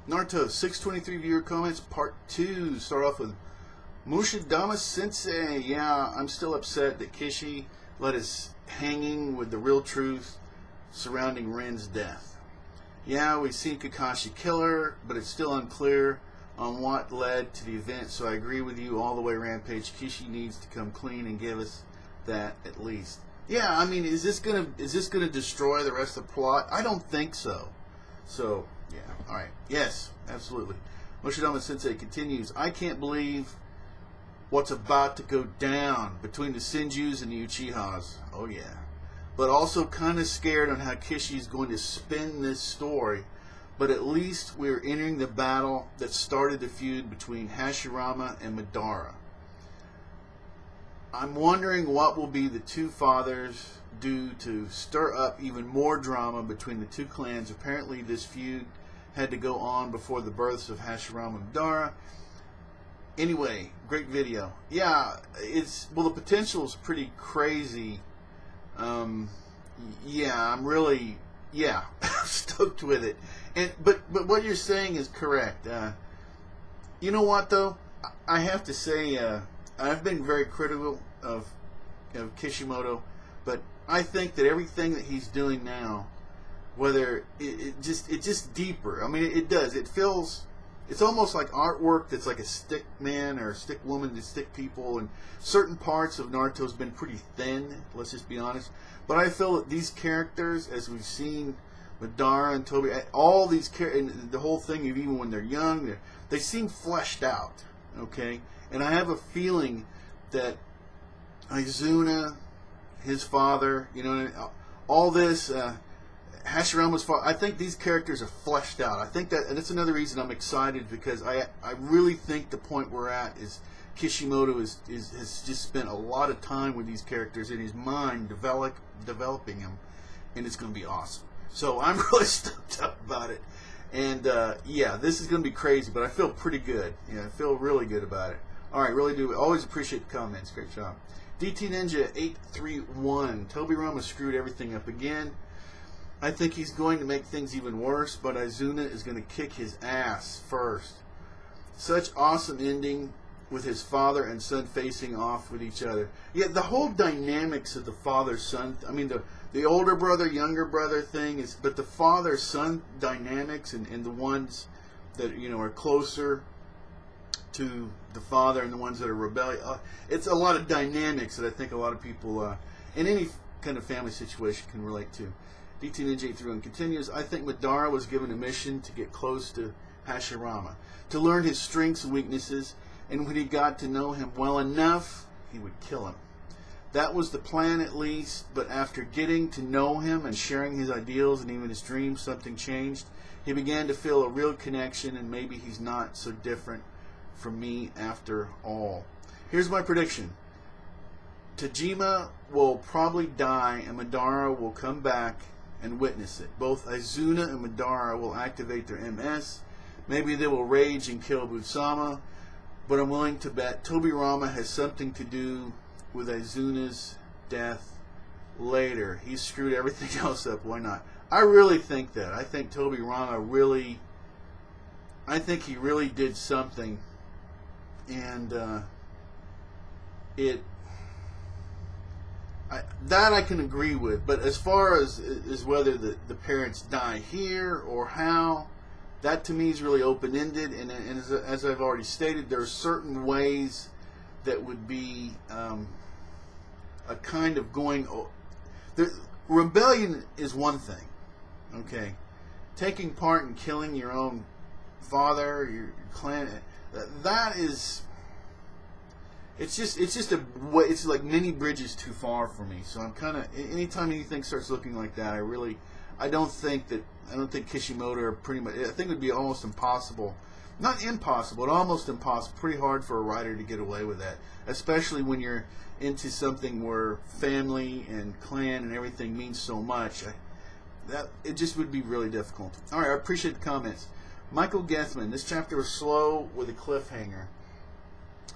Naruto 623 viewer comments part 2. Start off with Mushidama Sensei. Yeah, I'm still upset that Kishi let us hanging with the real truth surrounding Ren's death. Yeah, we've seen Kakashi kill her, but it's still unclear on what led to the event, so I agree with you all the way, Rampage. Kishi needs to come clean and give us that at least. Yeah, I mean, is this gonna destroy the rest of the plot? I don't think so. So, yeah, alright. Yes, absolutely. Mushidama Sensei continues, I can't believe what's about to go down between the Senjus and the Uchihas. Oh, yeah. But also kind of scared on how Kishi's going to spin this story. But at least we're entering the battle that started the feud between Hashirama and Madara. I'm wondering what will be the two fathers do to stir up even more drama between the two clans. Apparently this feud had to go on before the births of Hashirama and Madara. Anyway, great video. Yeah, the potential is pretty crazy. Yeah, I'm really, stoked with it. But what you're saying is correct. You know what though? I have to say, I've been very critical of Kishimoto, but I think that everything that he's doing now, whether it's just deeper. I mean, it does. It feels. It's almost like artwork that's like a stick man or a stick woman to stick people, and certain parts of Naruto's been pretty thin, let's just be honest. But I feel that these characters, as we've seen Madara and Toby, all these characters, and the whole thing, even when they're young, they seem fleshed out, okay? And I have a feeling that Izuna, his father, all this, Hashirama's father, I think these characters are fleshed out. I think that, and that's another reason I'm excited, because I really think the point we're at is Kishimoto has just spent a lot of time with these characters in his mind, developing them, and it's going to be awesome. So I'm really stoked up about it. And yeah, this is going to be crazy, but I feel pretty good. Yeah, I feel really good about it. All right, really do. Always appreciate the comments. Great job. DT Ninja 831. Tobirama screwed everything up again. I think he's going to make things even worse, but Izuna is going to kick his ass first. Such awesome ending with his father and son facing off with each other. Yeah, the whole dynamics of the father-son, I mean, the older brother, younger brother thing, is, but the father-son dynamics and the ones that, are closer to the father and the ones that are rebellious, it's a lot of dynamics that I think a lot of people, in any kind of family situation, can relate to. DT Ninja 831 continues, I think Madara was given a mission to get close to Hashirama, to learn his strengths and weaknesses, and when he got to know him well enough, he would kill him. That was the plan at least, but after getting to know him and sharing his ideals and even his dreams, something changed. He began to feel a real connection, and maybe he's not so different from me after all. Here's my prediction. Tajima will probably die, and Madara will come back and witness it. Both Izuna and Madara will activate their MS. Maybe they will rage and kill Busama, but I'm willing to bet Tobirama has something to do with Izuna's death later. He screwed everything else up. Why not? I really think that. I think Tobirama really, he really did something, and that I can agree with. But as far as whether the parents die here or how, that to me is really open-ended. And as I've already stated, there are certain ways that would be a kind of going. Rebellion is one thing, okay. Taking part in killing your own father, your clan, that is. It's like many bridges too far for me. So I'm kind of, anytime anything starts looking like that, I don't think Kishimoto are pretty much, I think it would be almost impossible. Not impossible, but almost impossible. Pretty hard for a writer to get away with that. Especially when you're into something where family and clan and everything means so much. It just would be really difficult. Alright, I appreciate the comments. Michael Gethman, this chapter was slow with a cliffhanger.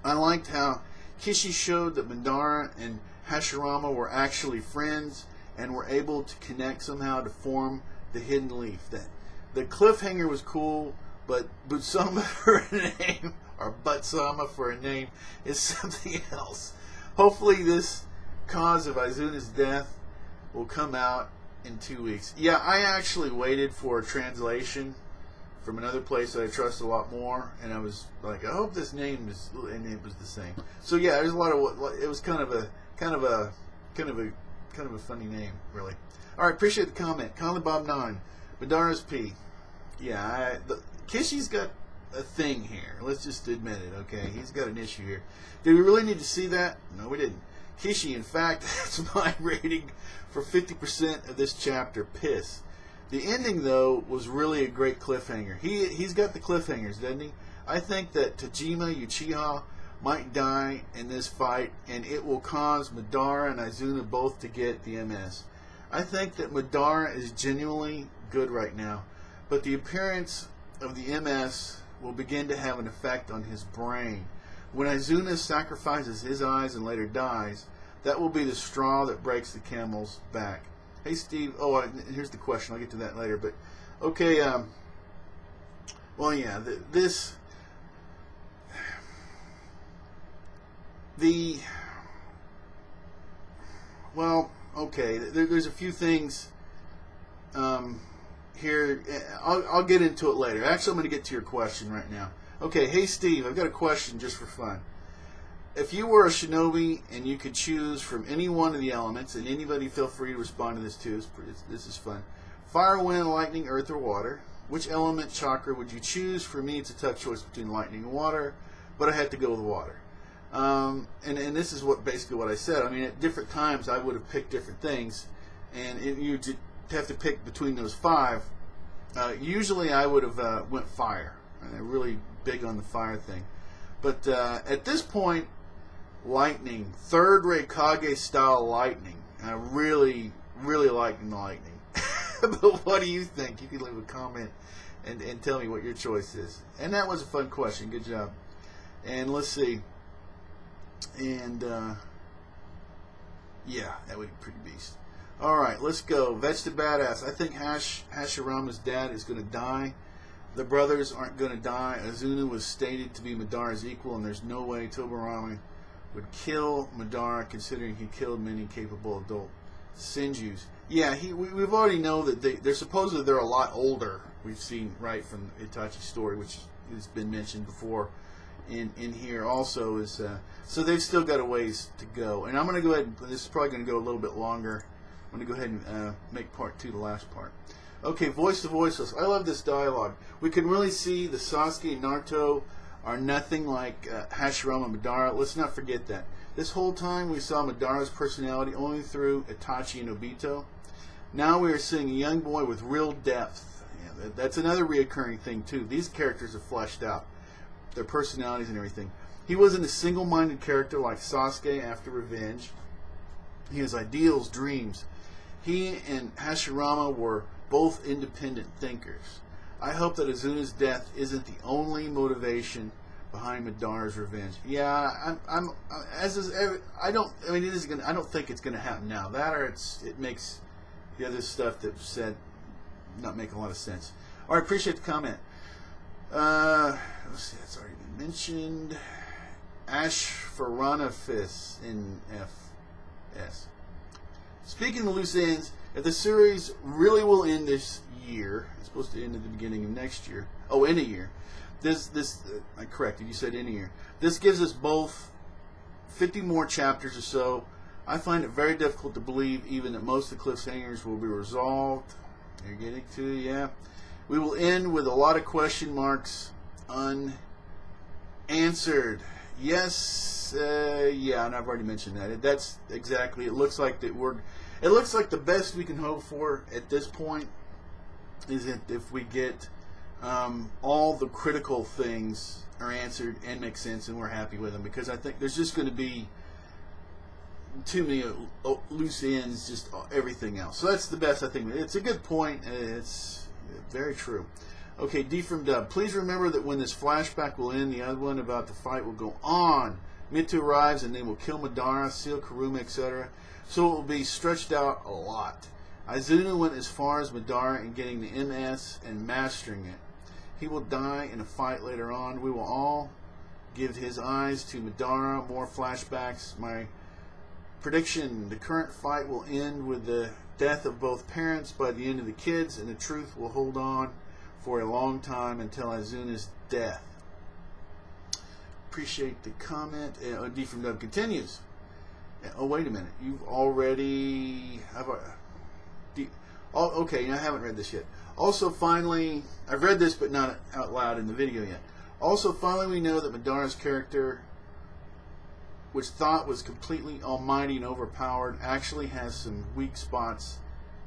I liked how Kishi showed that Madara and Hashirama were actually friends and were able to connect somehow to form the hidden leaf. The cliffhanger was cool, but Butsama for a name, or Butsama for a name, is something else. Hopefully this cause of Izuna's death will come out in 2 weeks. Yeah, I actually waited for a translation from another place that I trust a lot more, and I was like, I hope this name is, and it was the same. So yeah, there's a lot of, it was kind of a funny name, really. All right, appreciate the comment. Conley Bob 9, Madara's P. Yeah, Kishi's got a thing here. Let's just admit it, okay? He's got an issue here. Did we really need to see that? No, we didn't. Kishi, in fact, that's my rating for 50% of this chapter. Piss. The ending, though, was really a great cliffhanger. He's got the cliffhangers, doesn't he? I think that Tajima Uchiha might die in this fight, and it will cause Madara and Izuna both to get the MS. I think that Madara is genuinely good right now, but the appearance of the MS will begin to have an effect on his brain. When Izuna sacrifices his eyes and later dies, that will be the straw that breaks the camel's back. Hey Steve, here's the question, I'll get to that later, but okay, well yeah, there's a few things here, I'll get into it later. Actually, I'm going to get to your question right now. Okay, hey Steve, I've got a question just for fun. If you were a shinobi and you could choose from any one of the elements, and anybody feel free to respond to this too, this is fun. Fire, wind, lightning, earth, or water. Which element chakra would you choose? For me, it's a tough choice between lightning and water, but I had to go with water. And this is basically what I said. I mean, at different times I would have picked different things, and you have to pick between those 5. Usually I would have went fire. I'm really big on the fire thing. But at this point, lightning, third Raikage style lightning. I really, really like lightning. But what do you think? You can leave a comment and tell me what your choice is. And that was a fun question. Good job. And let's see. And yeah, that would be pretty beast. All right, let's go. Vetch the Badass. I think Hashirama's dad is going to die. The brothers aren't going to die. Azuna was stated to be Madara's equal, and there's no way Tobirama would kill Madara, considering he killed many capable adult Senjus. Yeah, we've already know that they're supposedly they're a lot older. We've seen right from Itachi's story, which has been mentioned before. In here also is so they've still got a ways to go. And I'm going to go ahead and this is probably going to go a little bit longer. I'm going to go ahead and make part 2 the last part. Okay, voice to voiceless. I love this dialogue. We can really see the Sasuke and Naruto are nothing like Hashirama and Madara. Let's not forget that. This whole time we saw Madara's personality only through Itachi and Obito. Now we are seeing a young boy with real depth. Yeah, that's another reoccurring thing too. These characters are fleshed out, their personalities and everything. He wasn't a single-minded character like Sasuke after revenge. He has ideals, dreams. He and Hashirama were both independent thinkers. I hope that Azuna's death isn't the only motivation behind Madara's revenge. Yeah, I don't think it's gonna happen now. That or it makes the other stuff that was said not make a lot of sense. All right, appreciate the comment. Let's see, that's already been mentioned. Ashfaranafis in FS. Speaking of loose ends, if the series really will end this year, it's supposed to end at the beginning of next year. Oh, in a year. I corrected. You said in a year. This gives us both 50 more chapters or so. I find it very difficult to believe even that most of the cliffhangers will be resolved. You're getting to, yeah. We will end with a lot of question marks unanswered. Yes, yeah, and I've already mentioned that. That's exactly. It looks like that It looks like the best we can hope for at this point is that if we get all the critical things are answered and make sense, and we're happy with them, because I think there's just going to be too many loose ends, just everything else. So that's the best I think. It's a good point. It's very true. Okay, D from Dub. Please remember that when this flashback will end, the other one about the fight will go on. Mitsu arrives and they will kill Madara, seal Kuruma, etc. So it will be stretched out a lot. Izuna went as far as Madara in getting the MS and mastering it. He will die in a fight later on. We will all give his eyes to Madara. More flashbacks. My prediction, the current fight will end with the death of both parents by the end of the kids, and the truth will hold on for a long time until Azuna's death. Appreciate the comment. D from Dub continues. Oh, wait a minute. You've already... okay, I haven't read this yet. Also, finally, I've read this but not out loud in the video yet. Also, finally, we know that Madara's character, which thought was completely almighty and overpowered, actually has some weak spots,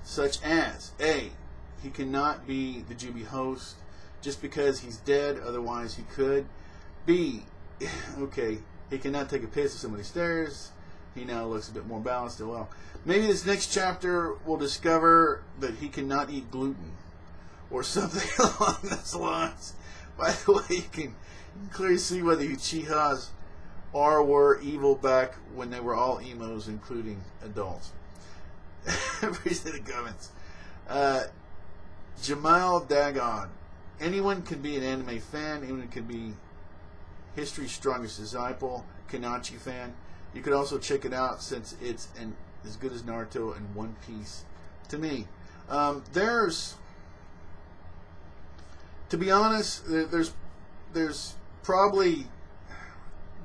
such as A, he cannot be the GB host just because he's dead, otherwise he could. B, okay, he cannot take a piss if somebody stares. He now looks a bit more balanced. Oh well. Maybe this next chapter will discover that he cannot eat gluten or something along those lines. By the way, you can clearly see why the Uchihas were evil back when they were all emos, including adults. Appreciate the comments. Jamal Dagon. Anyone can be an anime fan. Anyone can be history's strongest disciple. Kanachi fan. You could also check it out since it's as good as Naruto and One Piece to me. To be honest, there's probably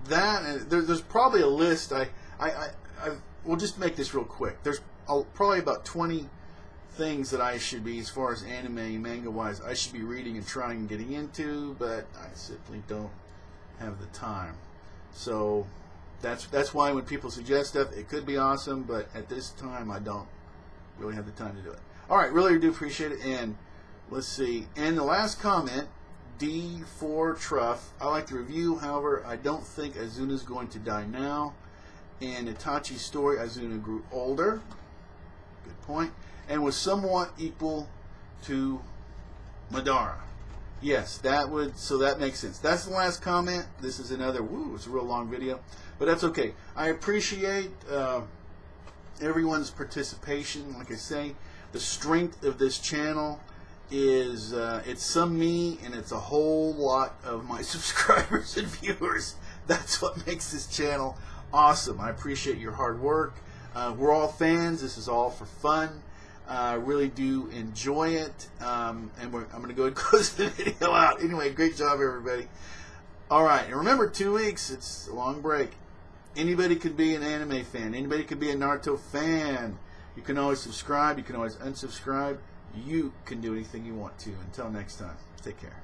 that. There's probably a list. We'll just make this real quick. There's probably about 20 things that I should be, as far as anime, manga-wise, I should be reading and trying and getting into, but I simply don't have the time. So that's why when people suggest stuff, it could be awesome, but at this time, I don't really have the time to do it. All right, really do appreciate it, and let's see. And the last comment, D4 Truff. I like the review, however, I don't think Azuna's going to die now. In Itachi's story, Azuna grew older. Good point. And was somewhat equal to Madara. Yes, so that makes sense. That's the last comment. This is another, it's a real long video. But that's okay. I appreciate everyone's participation. Like I say, the strength of this channel is, it's some me and it's a whole lot of my subscribers and viewers. That's what makes this channel awesome. I appreciate your hard work. We're all fans. This is all for fun. I really do enjoy it. And I'm going to go ahead and close the video out. Anyway, great job, everybody. All right. And remember, 2 weeks. It's a long break. Anybody could be an anime fan. Anybody could be a Naruto fan. You can always subscribe. You can always unsubscribe. You can do anything you want to. Until next time, take care.